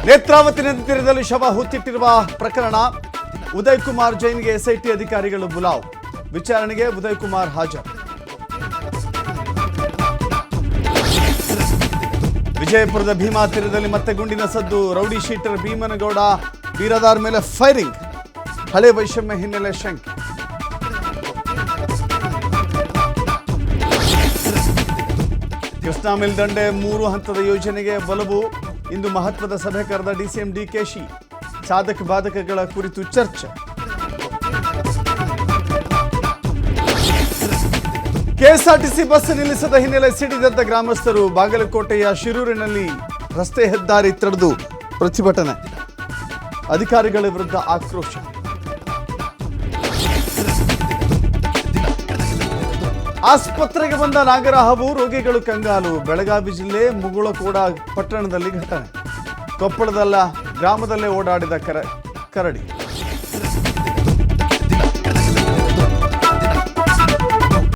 ನೇತ್ರಾವತಿ ನದಿ ತೀರದಲ್ಲಿ ಶವ ಹೂತಿಟ್ಟಿರುವ ಪ್ರಕರಣ ಉದಯ್ ಕುಮಾರ್ ಜೈನ್ಗೆ ಎಸ್ಐಟಿ ಅಧಿಕಾರಿಗಳು ಬುಲಾವ್. ವಿಚಾರಣೆಗೆ ಉದಯ್ ಕುಮಾರ್ ಹಾಜರು. ವಿಜಯಪುರದ ಭೀಮಾ ತೀರದಲ್ಲಿ ಮತ್ತೆ ಗುಂಡಿನ ಸದ್ದು. ರೌಡಿ ಶೀಟರ್ ಭೀಮನಗೌಡ ಬೀರದಾರ್ ಮೇಲೆ ಫೈರಿಂಗ್. ಹಳೆ ವೈಷಮ್ಯ ಹಿನ್ನೆಲೆ ಶಂಕೆ. ಕೃಷ್ಣಾ ಮೇಲ್ದಂಡೆ 3 ಹಂತದ ಯೋಜನೆಗೆ ಒಲವು. ಇಂದು ಮಹತ್ವದ ಸಭೆ ಕರೆದ ಡಿಸಿಎಂ ಡಿಕೆಶಿ. ಸಾಧಕ ಬಾಧಕಗಳ ಕುರಿತು ಚರ್ಚೆ. ಕೆಎಸ್ಆರ್ಟಿಸಿ ಬಸ್ ನಿಲ್ಲಿಸದ ಹಿನ್ನೆಲೆ ಸಿಡಿದೆದ್ದ ಗ್ರಾಮಸ್ಥರು. ಬಾಗಲಕೋಟೆಯ ಶಿರೂರಿನಲ್ಲಿ ರಸ್ತೆ ಹೆದ್ದಾರಿ ತಡೆದು ಪ್ರತಿಭಟನೆ. ಅಧಿಕಾರಿಗಳ ವಿರುದ್ಧ ಆಕ್ರೋಶ. ಆಸ್ಪತ್ರೆಗೆ ಬಂದ ನಾಗರಹಾವು, ರೋಗಿಗಳು ಕಂಗಾಲು. ಬೆಳಗಾವಿ ಜಿಲ್ಲೆ ಮುಗುಳಕೋಡ ಪಟ್ಟಣದಲ್ಲಿ ಘಟನೆ. ಕೊಪ್ಪಳದ ಗ್ರಾಮದಲ್ಲೇ ಓಡಾಡಿದ ಕರಡಿ.